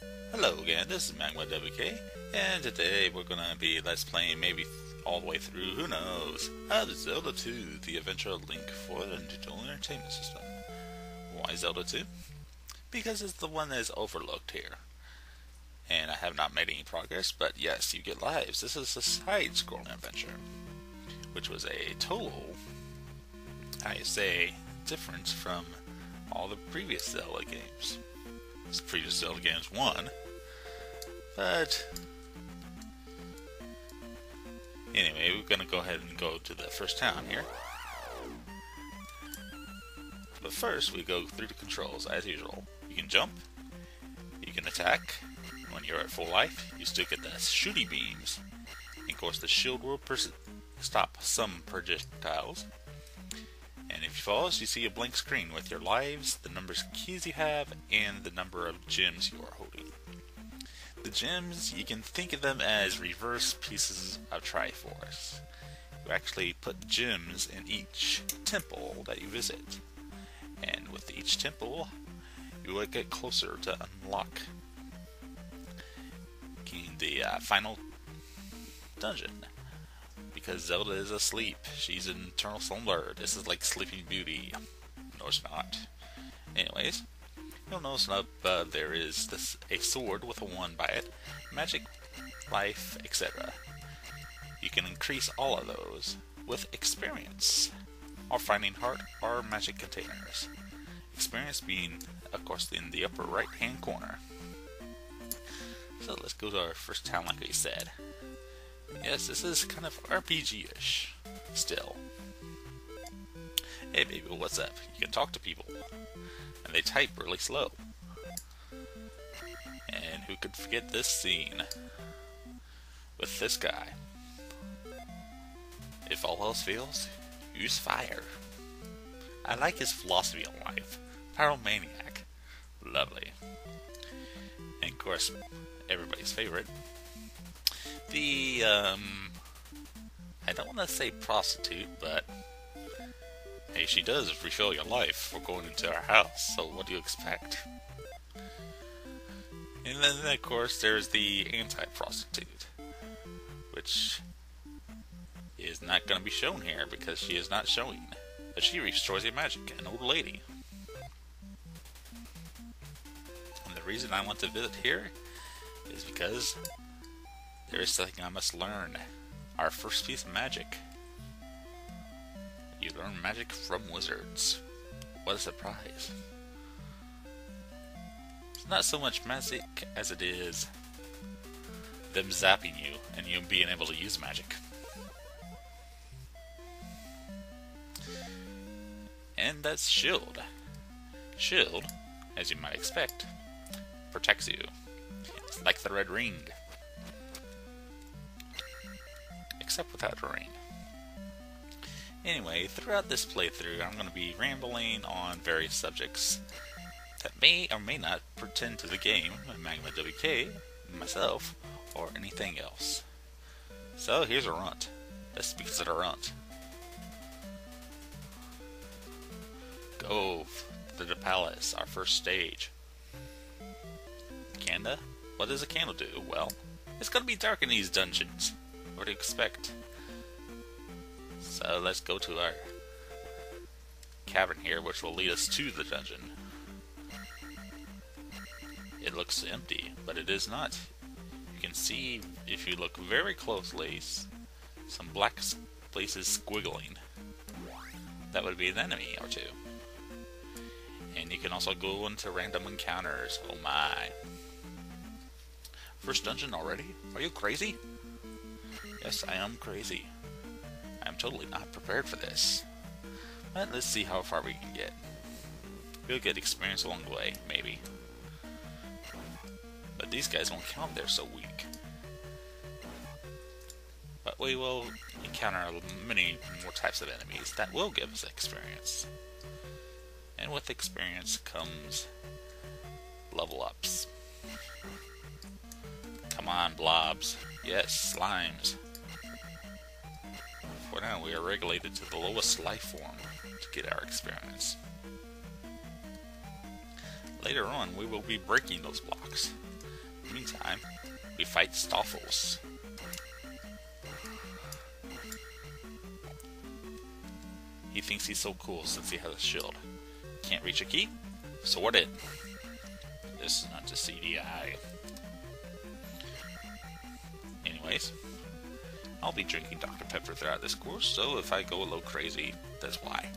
Hello again, this is magmawk, and today we're gonna be let's playing maybe all the way through, who knows, Zelda II, the Adventure of Link for the Digital Entertainment System. Why Zelda II? Because it's the one that is overlooked here. And I have not made any progress, but yes, you get lives. This is a side-scrolling adventure, which was a total, I say, difference from all the previous Zelda games. The previous Zelda games won, but anyway, we're gonna go ahead and go to the first town here. But first, we go through the controls as usual. You can jump, you can attack. When you're at full life, you still get the shooty beams. And of course, the shield will stop some projectiles. And if you fall, you see a blank screen with your lives, the numbers of keys you have, and the number of gems you are holding. The gems, you can think of them as reverse pieces of Triforce. You actually put gems in each temple that you visit. And with each temple, you will get closer to unlock the final dungeon. Because Zelda is asleep. She's in eternal slumber. This is like Sleeping Beauty. No, it's not. Anyways, you'll notice up there is a sword with a 1 by it, magic, life, etc. You can increase all of those with experience, or finding heart or magic containers. Experience being, of course, in the upper right hand corner. So let's go to our first town like we said. Yes, this is kind of RPG-ish, still. Hey baby, what's up? You can talk to people, and they type really slow. And who could forget this scene with this guy? If all else fails, use fire. I like his philosophy on life. Pyromaniac. Lovely. And of course, everybody's favorite. The, I don't want to say prostitute, but hey, she does refill your life for going into our house, so what do you expect? And then, of course, there's the anti-prostitute, which is not going to be shown here because she is not showing, but she destroys your magic, an old lady. And the reason I want to visit here is because there is something I must learn. Our first piece of magic. You learn magic from wizards. What a surprise. It's not so much magic as it is them zapping you and you being able to use magic. And that's Shield. Shield, as you might expect, protects you. It's like the red ring. Except without a ring. Anyway, throughout this playthrough, I'm going to be rambling on various subjects that may or may not pertain to the game, magmawk, myself, or anything else. So here's a runt. Let's consider a runt. Go to the palace, our first stage. Candle? What does a candle do? Well, it's going to be dark in these dungeons. What do you expect? So let's go to our cavern here, which will lead us to the dungeon. It looks empty, but it is not. You can see, if you look very closely, some black places squiggling. That would be an enemy or two. And you can also go into random encounters. Oh my. First dungeon already? Are you crazy? Yes, I am crazy. I am totally not prepared for this. But let's see how far we can get. We'll get experience along the way, maybe. But these guys won't count, they're so weak. But we will encounter many more types of enemies that will give us experience. And with experience comes level ups. Come on, blobs. Yes, slimes. For now, we are regulated to the lowest life form to get our experience. Later on, we will be breaking those blocks. Meantime, we fight Stoffels. He thinks he's so cool since he has a shield. Can't reach a key? Sorted. This is not just CDI. Anyways, I'll be drinking Dr. Pepper throughout this course, so if I go a little crazy, that's why.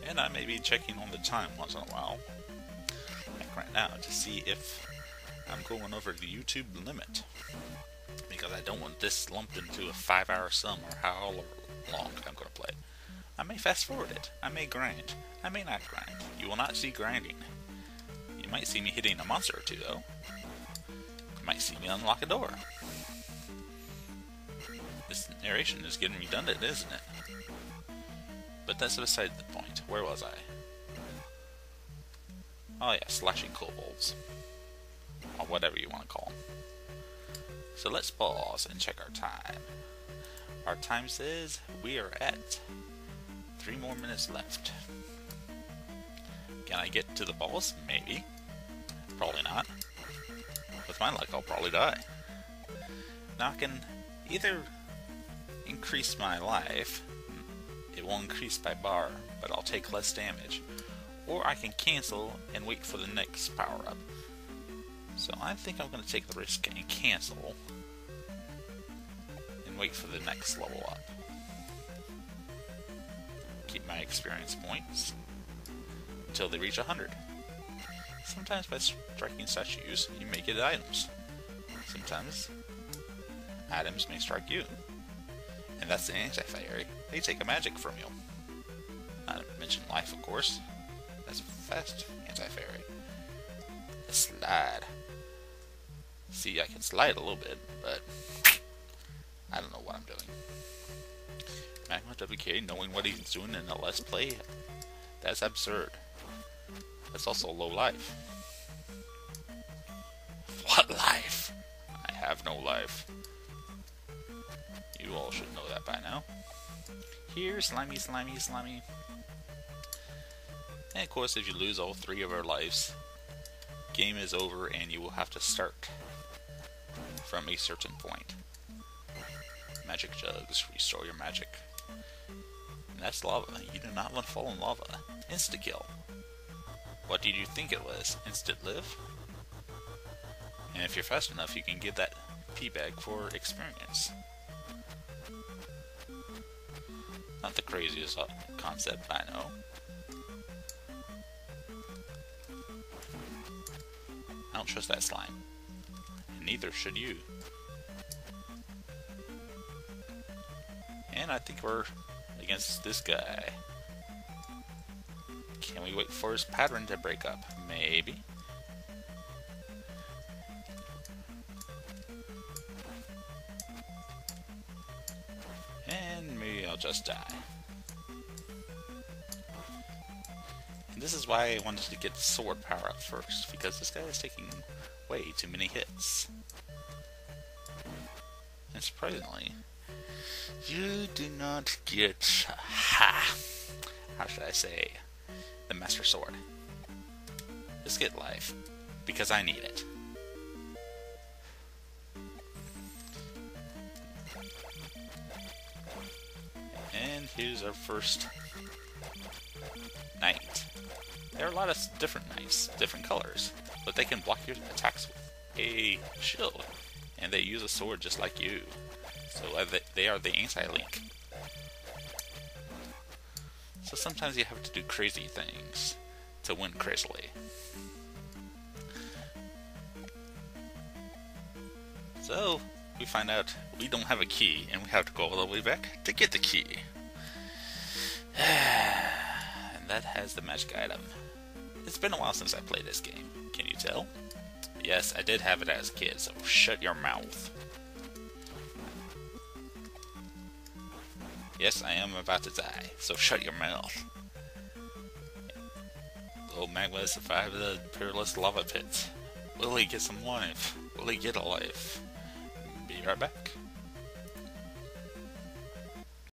And I may be checking on the time once in a while, like right now, to see if I'm going over the YouTube limit. Because I don't want this lumped into a 5-hour sum or how long I'm going to play. I may fast forward it. I may grind. I may not grind. You will not see grinding. You might see me hitting a monster or two, though. You might see me unlock a door. This narration is getting redundant, isn't it? But that's beside the point. Where was I? Oh yeah, slashing kobolds. Or whatever you want to call them. So let's pause and check our time. Our time says we are at 3 more minutes left. Can I get to the boss? Maybe. Probably not. With my luck, I'll probably die. Now I can either increase my life. It will increase by bar, but I'll take less damage. Or I can cancel and wait for the next power-up. So I think I'm going to take the risk and cancel. And wait for the next level up. Keep my experience points until they reach 100. Sometimes by striking statues, you may get items. Sometimes, items may strike you. And that's the anti-fairy. They take a magic from you. Not to mention life, of course. That's a fast anti-fairy. The slide. See, I can slide a little bit, but I don't know what I'm doing. Magma WK knowing what he's doing in a Let's Play? That's absurd. That's also low life. What life? I have no life. You all should know that by now. Here, slimy, slimy, slimy. And of course, if you lose all 3 of our lives, game is over and you will have to start from a certain point. Magic jugs, restore your magic. And that's lava. You do not want to fall in lava. Insta-kill. What did you think it was? Instant live? And if you're fast enough, you can get that P-bag for experience. Not the craziest concept, I know. I don't trust that slime. And neither should you. And I think we're against this guy. Can we wait for his pattern to break up? Maybe. And maybe I'll just die. And this is why I wanted to get the sword power up first, because this guy is taking way too many hits. And surprisingly, you do not get, how should I say, the Master Sword. Just get life, because I need it. And here's our first knight. There are a lot of different knights, different colors, but they can block your attacks with a shield, and they use a sword just like you. So they are the anti-link. So sometimes you have to do crazy things to win crazily. So we find out we don't have a key, and we have to go all the way back to get the key. And that has the magic item. It's been a while since I played this game. Can you tell? Yes, I did have it as a kid, so shut your mouth. Yes, I am about to die, so shut your mouth. Will Magma survive the peerless lava pit? Will he get some life? Will he get a life? Be right back.